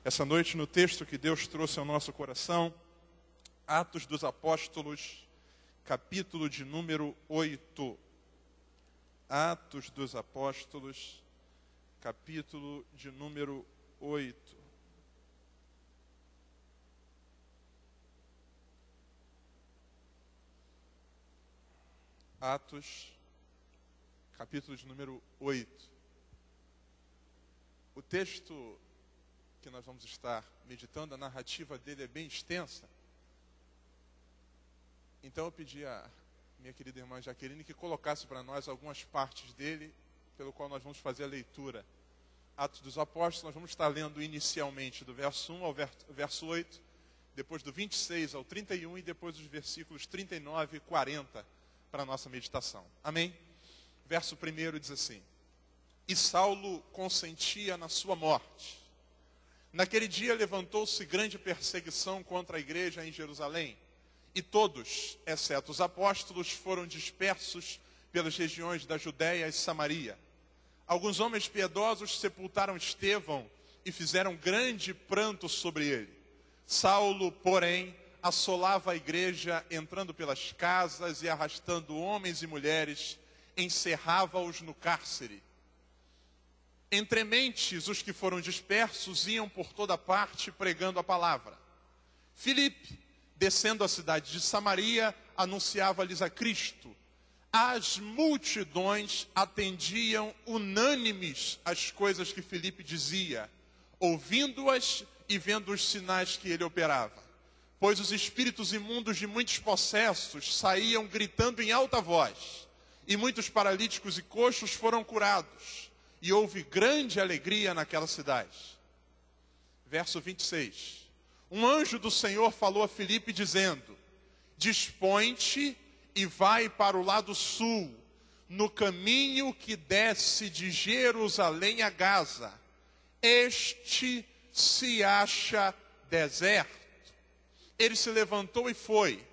Essa noite, no texto que Deus trouxe ao nosso coração, Atos dos Apóstolos, capítulo de número 8. Atos dos Apóstolos, capítulo de número 8. Atos, capítulo de número 8. O texto que nós vamos estar meditando, a narrativa dele é bem extensa. Então eu pedi a minha querida irmã Jaqueline que colocasse para nós algumas partes dele, pelo qual nós vamos fazer a leitura. Atos dos Apóstolos, nós vamos estar lendo inicialmente do verso 1 ao verso 8, depois do 26 ao 31 e depois dos versículos 39 e 40 para a nossa meditação. Amém? Verso 1 diz assim: E Saulo consentia na sua morte. Naquele dia levantou-se grande perseguição contra a igreja em Jerusalém, e todos, exceto os apóstolos, foram dispersos pelas regiões da Judéia e Samaria. Alguns homens piedosos sepultaram Estevão e fizeram grande pranto sobre ele. Saulo, porém, assolava a igreja, entrando pelas casas e arrastando homens e mulheres, encerrava-os no cárcere. Entre mentes, os que foram dispersos iam por toda parte pregando a palavra. Filipe, descendo a cidade de Samaria, anunciava-lhes a Cristo. As multidões atendiam unânimes às coisas que Filipe dizia, ouvindo-as e vendo os sinais que ele operava. Pois os espíritos imundos de muitos possessos saíam gritando em alta voz, e muitos paralíticos e coxos foram curados. E houve grande alegria naquela cidade. Verso 26. Um anjo do Senhor falou a Filipe dizendo: Dispõe-te e vai para o lado sul, no caminho que desce de Jerusalém a Gaza. Este se acha deserto. Ele se levantou e foi.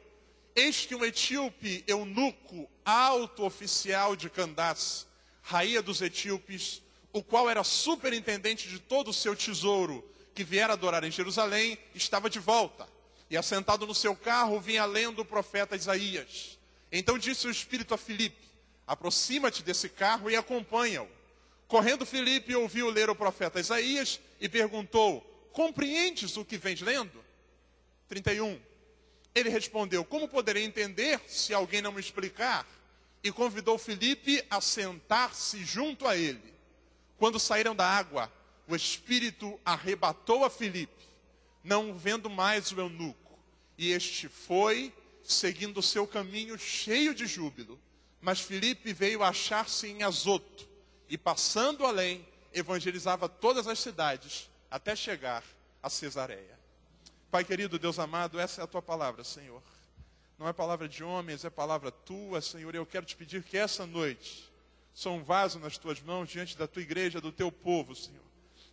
Eis que um etíope eunuco, alto oficial de Candace, rainha dos etíopes, o qual era superintendente de todo o seu tesouro, que viera adorar em Jerusalém, estava de volta. E assentado no seu carro, vinha lendo o profeta Isaías. Então disse o Espírito a Filipe: Aproxima-te desse carro e acompanha-o. Correndo Filipe ouviu ler o profeta Isaías e perguntou: Compreendes o que vens lendo? 31. Ele respondeu: Como poderei entender se alguém não me explicar? E convidou Filipe a sentar-se junto a ele. Quando saíram da água, o Espírito arrebatou a Filipe, não vendo mais o eunuco. E este foi, seguindo o seu caminho, cheio de júbilo. Mas Filipe veio achar-se em Azoto, e passando além, evangelizava todas as cidades, até chegar a Cesareia. Pai querido, Deus amado, essa é a tua palavra, Senhor. Não é palavra de homens, é palavra tua, Senhor. Eu quero te pedir que essa noite sou um vaso nas tuas mãos, diante da tua igreja, do teu povo, Senhor.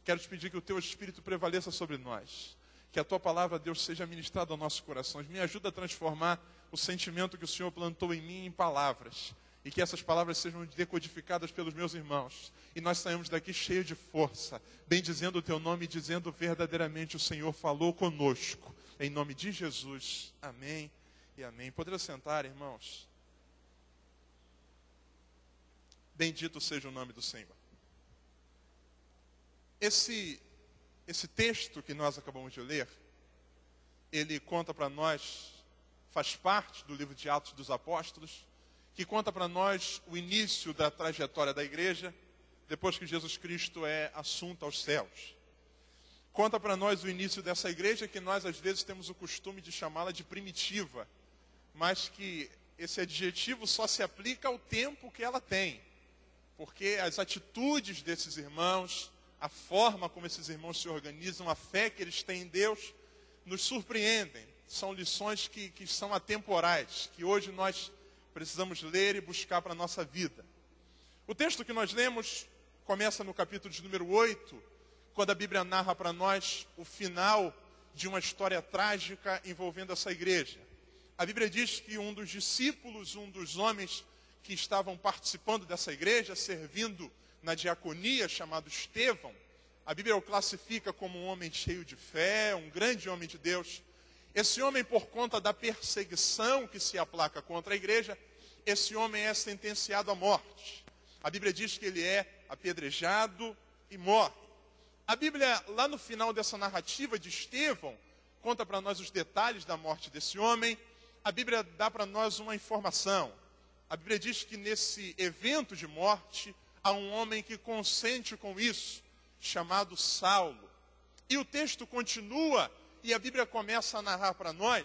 Quero te pedir que o teu Espírito prevaleça sobre nós. Que a tua palavra, Deus, seja ministrada aos nossos corações. Me ajuda a transformar o sentimento que o Senhor plantou em mim em palavras. E que essas palavras sejam decodificadas pelos meus irmãos. E nós saímos daqui cheios de força, bendizendo o teu nome e dizendo verdadeiramente: o Senhor falou conosco. Em nome de Jesus. Amém. E amém. Poderia sentar, irmãos? Bendito seja o nome do Senhor. Esse texto que nós acabamos de ler, ele conta para nós, faz parte do livro de Atos dos Apóstolos, que conta para nós o início da trajetória da igreja, depois que Jesus Cristo é assunto aos céus. Conta para nós o início dessa igreja, que nós às vezes temos o costume de chamá-la de primitiva, mas que esse adjetivo só se aplica ao tempo que ela tem. Porque as atitudes desses irmãos, a forma como esses irmãos se organizam, a fé que eles têm em Deus, nos surpreendem. São lições que são atemporais, que hoje nós precisamos ler e buscar para a nossa vida. O texto que nós lemos começa no capítulo de número 8, quando a Bíblia narra para nós o final de uma história trágica envolvendo essa igreja. A Bíblia diz que um dos discípulos, um dos homens que estavam participando dessa igreja, servindo na diaconia, chamado Estevão, A Bíblia o classifica como um homem cheio de fé, um grande homem de Deus. Esse homem, por conta da perseguição que se aplaca contra a igreja, esse homem é sentenciado à morte. A Bíblia diz que ele é apedrejado e morre. A Bíblia, lá no final dessa narrativa de Estevão, conta para nós os detalhes da morte desse homem. A Bíblia dá para nós uma informação. A Bíblia diz que nesse evento de morte, há um homem que consente com isso, chamado Saulo. E o texto continua, e a Bíblia começa a narrar para nós